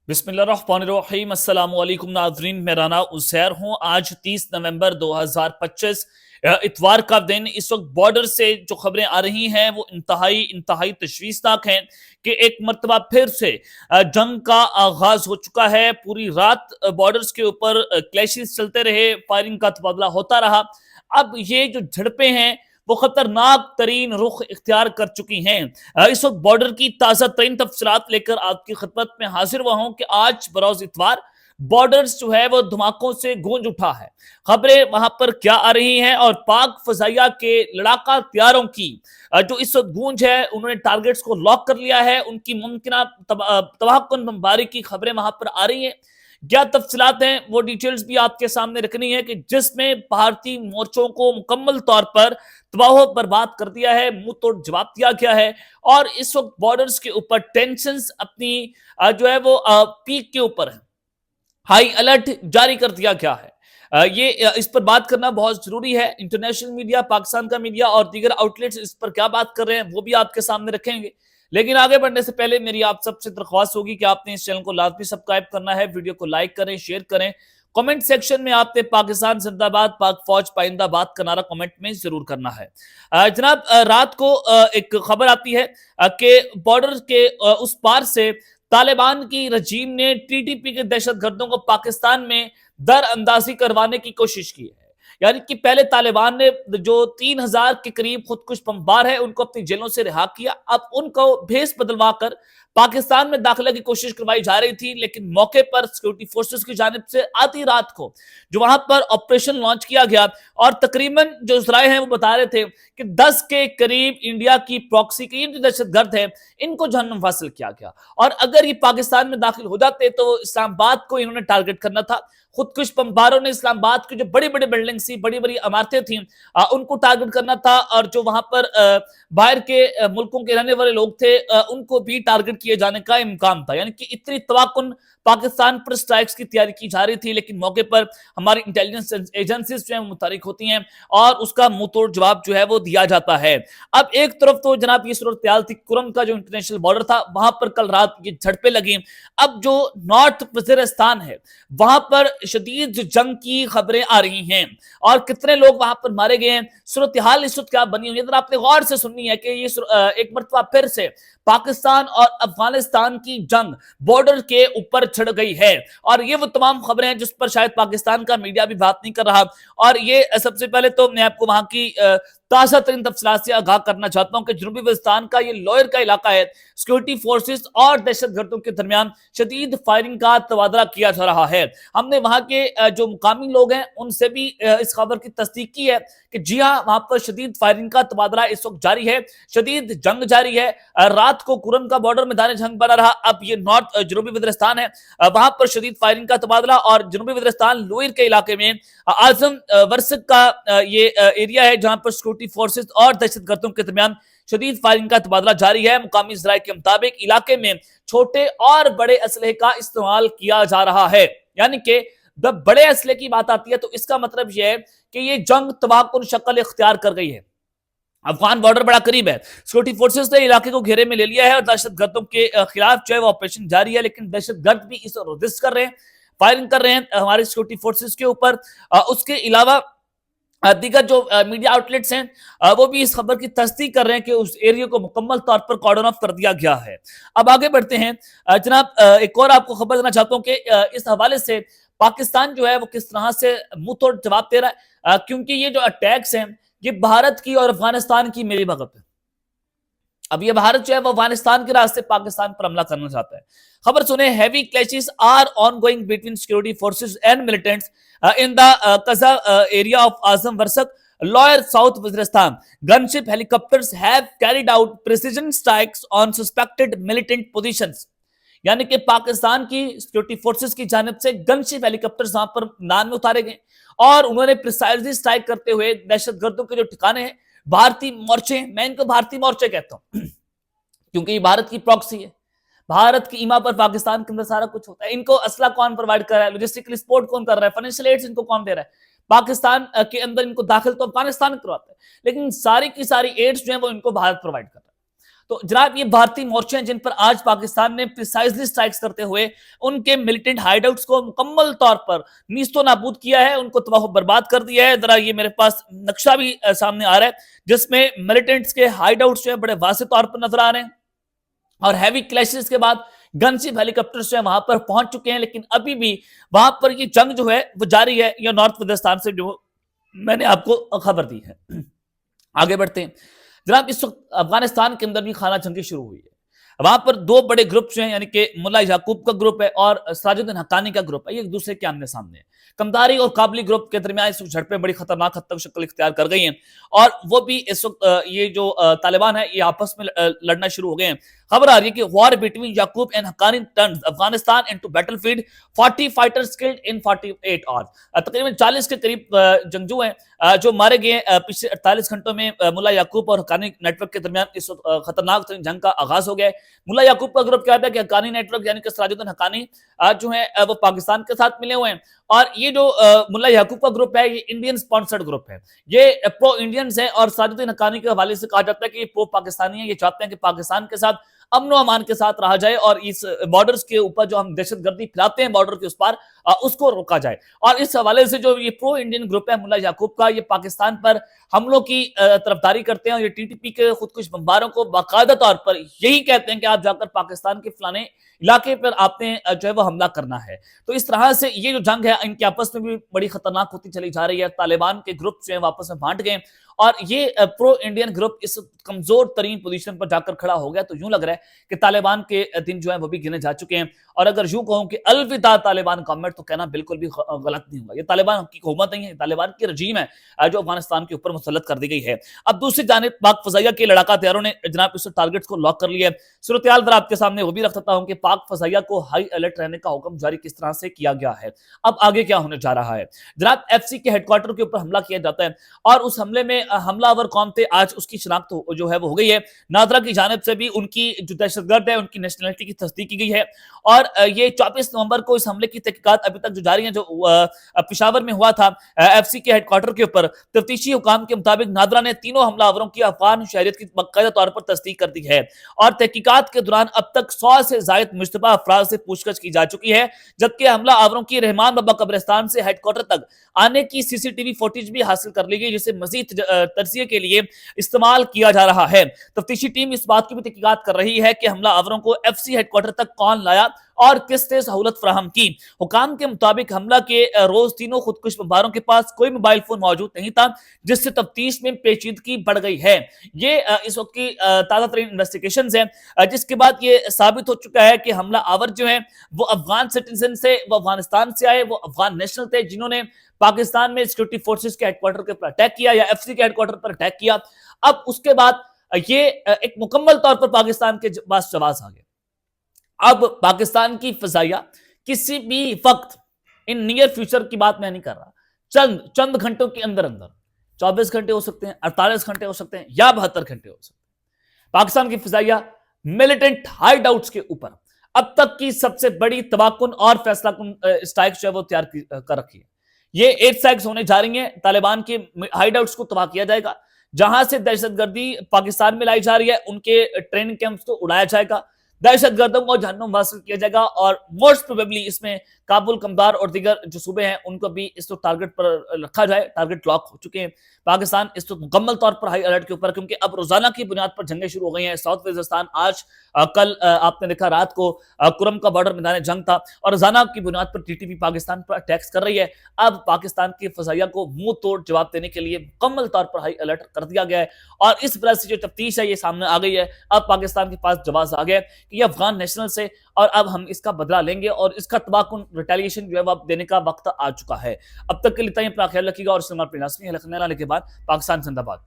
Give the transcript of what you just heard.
बिस्मिल्लाहिर्रहमानिर्रहीम। अस्सलाम वालेकुम नाज़रीन, मैं राना उसैर हूँ। आज 30 नवंबर 2025 इतवार का दिन। इस वक्त बॉर्डर से जो खबरें आ रही हैं वो इंतहाई तशवीशनाक हैं कि एक मरतबा फिर से जंग का आगाज हो चुका है। पूरी रात बॉर्डर्स के ऊपर क्लैशेस चलते रहे, फायरिंग का तबादला होता रहा। अब ये जो झड़पें हैं वो खतरनाक तरीन रुख इख्तियार कर चुकी हैं। इस वक्त बॉर्डर की ताज़ा तरीन तफसीलात लेकर आपकी खिदमत में हाजिर हुआ हूं कि आज बरोज इतवार बॉर्डर्स जो है वो धमाकों से गूंज उठा है। खबरें वहां पर क्या आ रही हैं और पाक फजाइया के लड़ाका तैयारों की जो इस वक्त गूंज है, उन्होंने टारगेट्स को लॉक कर लिया है। उनकी मुमकिन तबाहकुन बमबारी की खबरें वहां पर आ रही हैं। क्या तफसीलात हैं वो डिटेल्स भी आपके सामने रखनी है कि जिसमें भारतीय मोर्चों को मुकम्मल तौर पर तबाह बर्बाद कर दिया है, मुंह तोड़ जवाब दिया गया है। और इस वक्त बॉर्डर्स के ऊपर टेंशंस अपनी जो है वो पीक के ऊपर है। हाई अलर्ट जारी कर दिया गया है। इस पर बात करना बहुत जरूरी है। इंटरनेशनल मीडिया, पाकिस्तान का मीडिया और दीगर आउटलेट्स इस पर क्या बात कर रहे हैं वो भी आपके सामने रखेंगे। लेकिन आगे बढ़ने से पहले मेरी आप सबसे दरख्वास्त होगी कि आपने इस चैनल को लाजमी सब्सक्राइब करना है, वीडियो को लाइक करें, शेयर करें। कमेंट सेक्शन में आपने पाकिस्तान जिंदाबाद, पाक फौज पाइंदाबाद का नारा कमेंट में जरूर करना है। जनाब, रात को एक खबर आती है कि बॉर्डर के उस पार से तालिबान की रजीम ने टीटीपी के दहशतगर्दों को पाकिस्तान में दर अंदाजी करवाने की कोशिश की है। यानी कि पहले तालिबान ने जो 3000 के करीब खुदकुश बमबार है उनको अपनी जेलों से रिहा किया। अब उनको भेस बदलवा कर पाकिस्तान में दाखिला की कोशिश करवाई जा रही थी, लेकिन मौके पर सिक्योरिटी फोर्सेस की जानिब से आधी रात को जो वहां पर ऑपरेशन लॉन्च किया गया और तकरीबन जो जराए हैं वो बता रहे थे कि 10 के करीब इंडिया की प्रॉक्सी के जो दहशतगर्द है इनको जहन्नुम हासिल किया गया। और अगर ये पाकिस्तान में दाखिल हो जाते तो इस्लामाबाद को इन्होंने टारगेट करना था। खुदकुश बमबारों ने इस्लामाबाद की जो बड़ी बड़ी बिल्डिंग्स थी, बड़ी बड़ी इमारतें थी, उनको टारगेट करना था। और जो वहां पर बाहर के मुल्कों के रहने वाले लोग थे उनको भी टारगेट किए जाने का इम्कान था। यानी कि इतनी तवाकुन पाकिस्तान पर स्ट्राइक्स की तैयारी की जा रही थी, लेकिन मौके पर हमारी इंटेलिजेंस एजेंसीज जो है मुतहरिक होती हैं और उसका मुंह तोड़ जवाब जो है वो दिया जाता है। अब एक तरफ तो जनाब ये सूरत थी, कुरम का जो इंटरनेशनल बॉर्डर था वहां पर कल रात ये झड़पें लगी। अब जो नॉर्थ वजीरिस्तान है वहां पर शदीद जंग की खबरें आ रही हैं और कितने लोग वहां पर मारे गए हैं। सूरत हाल इस वक्त क्या बनी हुई है आपने गौर से सुननी है कि ये एक मरतबा फिर से पाकिस्तान और अफगानिस्तान की जंग बॉर्डर के ऊपर छिड़ गई है। और ये वो तमाम खबरें हैं जिस पर शायद पाकिस्तान का मीडिया भी बात नहीं कर रहा। और ये सबसे पहले तो मैं आपको वहां की ताजा तरीन तफसीलात से आगाह करना चाहता हूं कि जनूबी वजिस्तान का ये लोयर का इलाका है। सिक्योरिटी फोर्सेस और दहशतगर्दों के दरमियान शदीद फायरिंग का तबादला किया जा रहा है। हमने वहां के जो मुकामी लोग हैं उनसे भी इस खबर की तस्दीक की है कि जी हाँ, वहां पर शदीद फायरिंग का तबादला इस वक्त जारी है, शदीद जंग जारी है। रात को कुरम का बॉर्डर मैदान जंग बना रहा। अब ये नॉर्थ जनूबी वजिरिस्तान है, वहां पर शदीद फायरिंग का तबादला। और जनूबी वजिरिस्तान लोयर के इलाके में आजम वर्सक का ये एरिया है जहां पर सिक्योरिटी फोर्सेस और दहशतगर्दों के दरमियान शदीद फायरिंग का तबादला जारी है। मुकामी जराये के मुताबिक इलाके में छोटे और बड़े असलहे का इस्तेमाल किया जा रहा है। यानी कि जब बड़े असले की बात आती है तो इसका मतलब यह है कि ये जंग तबाहकुन शक्ल इख्तियार कर गई है। अफगान बॉर्डर बड़ा करीब है, सिक्योरिटी फोर्सेस ने इलाके को घेरे में ले लिया है और दहशतगर्दों के खिलाफ जो है वो ऑपरेशन जारी है। लेकिन दहशतगर्द भी इस रेजिस्ट कर रहे हैं, फायरिंग कर रहे हैं हमारे सिक्योरिटी फोर्सेस के ऊपर। उसके अलावा दीगर जो मीडिया आउटलेट्स हैं वो भी इस खबर की तस्दीक कर रहे हैं कि उस एरिया को मुकम्मल तौर पर कॉर्डन ऑफ कर दिया गया है। अब आगे बढ़ते हैं। जनाब, एक और आपको खबर देना चाहता हूं कि इस हवाले से पाकिस्तान जो है वो किस तरह से मुंह तोड़ जवाब दे रहा है, क्योंकि ये जो अटैक्स हैं ये भारत की और अफगानिस्तान की मिली भगत है। अब ये भारत जो है वो अफगानिस्तान के रास्ते पाकिस्तान पर हमला करना चाहता है। खबर सुने, heavy clashes are ongoing between security forces and militants in the कजा area of Azam Warsak, lower south Waziristan. Gunship helicopters have carried out precision strikes on suspected militant positions. यानी कि पाकिस्तान की सिक्योरिटी फोर्सेस की जानिब से गनशिप हेलीकॉप्टर्स वहां पर मैदान में उतारे गए और उन्होंने प्रिसाइजली स्ट्राइक करते हुए दहशतगर्दों के जो ठिकाने हैं, भारतीय मोर्चे, मैं इनको भारतीय मोर्चे कहता हूं क्योंकि ये भारत की प्रॉक्सी है। भारत की ईमा पर पाकिस्तान के अंदर सारा कुछ होता है। इनको असला कौन प्रोवाइड कर रहा है, लॉजिस्टिकल सपोर्ट कौन कर रहा है, फाइनेंशियल एड्स इनको कौन दे रहा है? पाकिस्तान के अंदर इनको दाखिल तो अफगानिस्तान करवाता है, लेकिन सारी की सारी एड्स जो है वो इनको भारत प्रोवाइड कर रहा है। تو جناب یہ بھارتی مورچے ہیں جن پر آج پاکستان نے پریسائزلی سٹرائکس کرتے ہوئے ان کے ملیٹنٹ ہائیڈ آؤٹس کو مکمل طور پر نیست و نابود کیا ہے، ان کو تباہ و برباد کر دیا ہے۔ ذرا یہ میرے پاس نقشہ بھی سامنے آ رہا ہے جس میں ملیٹنٹس کے ہائیڈ آؤٹس جو ہے بڑے واضح طور پر نظر آ رہے ہیں، اور ہیوی کلیشز کے بعد گن شپ ہیلی کاپٹرز جو ہیں وہاں پر پہنچ چکے ہیں، لیکن ابھی بھی وہاں پر یہ جنگ جو ہے وہ جاری ہے۔ یہ نارتھ وزیرستان سے جو میں نے آپ کو خبر دی ہے۔ آگے بڑھتے ہیں جناب، اس وقت افغانستان کے اندر بھی خانہ جنگی شروع ہوئی ہے۔ وہاں پر دو بڑے گروپ جو ہیں، یعنی کہ ملا یعقوب کا گروپ ہے اور سراج الدین حقانی کا گروپ ہے، یہ ایک دوسرے کے آمنے سامنے ہیں۔ کمداری اور کابلی گروپ کے درمیان اس وقت جھڑپیں بڑی خطرناک حد تک شکل اختیار کر گئی ہیں، اور وہ بھی اس وقت یہ جو طالبان ہے یہ آپس میں لڑنا شروع ہو گئے ہیں۔ خبر آ رہی ہے کہ war between Yaqoob and Haqqani turns Afghanistan into battlefield, 40 fighters killed in 48 hours. تقریباً 40 کے قریب جنگجو ہیں جو مارے گئے ہیں پچھلے 48 گھنٹوں میں۔ ملا یعقوب اور حقانی نیٹ ورک کے درمیان اس وقت خطرناک ترین جنگ کا آغاز ہو گیا ہے۔ ملا یعقوب کا گروپ کہتا ہے کہ حقانی نیٹ ورک یعنی کہ سراج الدین حقانی جو ہیں وہ پاکستان کے ساتھ ملے ہوئے ہیں، اور یہ جو ملا یعقوب کا گروپ ہے یہ انڈین سپانسرڈ گروپ ہے، یہ پرو انڈینز ہیں، اور سراج الدین حقانی کے حوالے سے کہا جاتا ہے کہ یہ پرو پاکستانی ہیں، یہ چاہتے ہیں کہ پاکستان کے ساتھ امن و امان کے ساتھ رہا جائے، اور اس بارڈرز کے اوپر جو ہم دہشت گردی پھیلاتے ہیں بارڈر کے اس پار اس کو روکا جائے۔ اور اس حوالے سے جو یہ پرو انڈین گروپ ہے ملا یعقوب کا، یہ پاکستان پر حملوں کی طرفداری کرتے ہیں، اور یہ ٹی ٹی پی کے خودکش بمباروں کو باقاعدہ طور پر یہی کہتے ہیں کہ آپ جا کر پاکستان کے فلانے علاقے پر آپ نے جو ہے وہ حملہ کرنا ہے۔ تو اس طرح سے یہ جو جنگ ہے ان کے آپس میں بھی بڑی خطرناک ہوتی چلی جا رہی ہے۔ طالبان کے گروپ جو ہیں واپس میں بانٹ گئے، اور یہ پرو انڈین گروپ اس کمزور ترین پوزیشن پر جا کر کھڑا ہو گیا۔ تو یوں لگ رہا ہے کہ طالبان کے دن جو ہیں وہ بھی گنے جا چکے ہیں، اور اگر یوں کہوں کہ الوداع طالبان گورنمنٹ، تو کہنا بالکل بھی غلط نہیں ہوگا۔ یہ طالبان کی حکومت نہیں ہے، طالبان کی رجیم ہے جو افغانستان کے اوپر مسلط کر دی گئی ہے۔ اب دوسری جانب پاک فضائیہ کے لڑاکا ہتھیاروں نے جناب اس ٹارگٹس کو لاک کر لیا ہے۔ صورتحال ذرا آپ کے سامنے وہ بھی رکھ سکتا ہوں کہ پاک فضائیہ کو ہائی الرٹ رہنے کا حکم جاری کس طرح سے کیا گیا ہے۔ اب آگے کیا ہونے جا رہا ہے؟ جناب ایف سی کے ہیڈ کوارٹر کے اوپر حملہ کیا جاتا ہے، اور اس حملے میں حملہ آور کون تھے آج اس کی شناخت جو ہے وہ ہو گئی ہے۔ ناظرہ کی جانب سے بھی ان کی جو دہشت گرد ہے ان کی نیشنلٹی کی تصدیق کی گئی ہے، اور یہ 24 نومبر کو اس حملے کی تحقیقات ابھی تک جو جاری ہیں، جو پشاور میں ہوا تھا ایف سی کے ہیڈ کوارٹر کے اوپر، تفتیشی حکام کے مطابق ناظرہ نے تینوں حملہ آوروں کی افغان شہریت کی باقاعدہ طور پر تصدیق کر دی ہے، اور تحقیقات کے دوران اب تک 100 سے زائد مشتبہ افراد سے پوچھ گچھ کی جا چکی ہے، جبکہ حملہ آوروں کی رحمان بابا قبرستان سے ہیڈ کوارٹر تک آنے کی سی سی ٹی وی فوٹیج بھی حاصل کر لی گئی، جسے مزید تجزیے کے لیے استعمال کیا جا رہا ہے۔ تفتیشی ٹیم اس بات کی بھی تحقیقات کر رہی ہے کہ حملہ آوروں کو ایف سی ہیڈ کوارٹر تک کون لایا اور کس نے سہولت فراہم کی۔ حکام کے مطابق حملہ کے روز تینوں خودکش بمباروں کے پاس کوئی موبائل فون موجود نہیں تھا، جس سے تفتیش میں پیچیدگی بڑھ گئی ہے۔ یہ اس وقت کی تازہ ترین انویسٹیگیشنز ہیں، جس کے بعد یہ ثابت ہو چکا ہے کہ حملہ آور جو ہیں وہ افغان سٹیزن سے، وہ افغانستان سے آئے، وہ افغان نیشنل تھے جنہوں نے پاکستان میں سیکورٹی فورسز کے ہیڈ کوارٹر کے پر اٹیک کیا، یا ایف سی کے ہیڈ کوارٹر پر اٹیک کیا۔ اب اس کے بعد یہ ایک مکمل طور پر پاکستان کے پاس جواز آ گیا۔ اب پاکستان کی فضائیہ کسی بھی وقت، ان نیئر فیوچر کی بات میں نہیں کر رہا، چند گھنٹوں کے اندر 24 گھنٹے ہو سکتے ہیں، 48 گھنٹے ہو سکتے ہیں، یا 72 گھنٹے ہو سکتے ہیں، پاکستان کی فضائیہ ملیٹنٹ ہائیڈ آؤٹس کے اوپر اب تک کی سب سے بڑی تباکن اور فیصلہ کن اسٹرائکس جو ہے وہ تیار کر رکھی ہے۔ یہ 8 اسٹرائکس ہونے جا رہی ہیں، طالبان کے ہائیڈ آؤٹس کو تباہ کیا جائے گا، جہاں سے دہشت گردی پاکستان میں لائی جا رہی ہے ان کے ٹریننگ کیمپس کو اڑایا جائے گا، دہشت گردوں کو جہنم واصل کیا جائے گا، اور موسٹ پروبیبلی اس میں کابل، قمدار اور دیگر جو صوبے ہیں ان کو بھی اس وقت ٹارگٹ پر رکھا جائے۔ ٹارگٹ لاک ہو چکے ہیں، پاکستان اس وقت مکمل طور پر ہائی الرٹ کے اوپر، کیونکہ اب روزانہ کی بنیاد پر جنگیں شروع ہو گئی ہیں۔ ساؤتھ وزیرستان آج کل آپ نے دیکھا رات کو کرم کا بارڈر میدان جنگ تھا، اور روزانہ کی بنیاد پر ٹی ٹی پی پاکستان پر اٹیکس کر رہی ہے۔ اب پاکستان کی فضائیہ کو منہ توڑ جواب دینے کے لیے مکمل طور پر ہائی الرٹ کر دیا گیا ہے، اور اس وجہ سے جو تفتیش ہے یہ سامنے آ گئی ہے۔ اب پاکستان کے پاس جواز آ گیا ہے کہ یہ افغان نیشنل سے، اور اب ہم اس کا بدلہ لیں گے، اور اس کا تباکن ریٹیلیشن جو ہے وہ دینے کا وقت آ چکا ہے۔ اب تک کے لیے اپنا خیال رکھیے گا، اور سلمان پہ ناسمی ہے لکھنے والے کے بعد پاکستان زندہ باد۔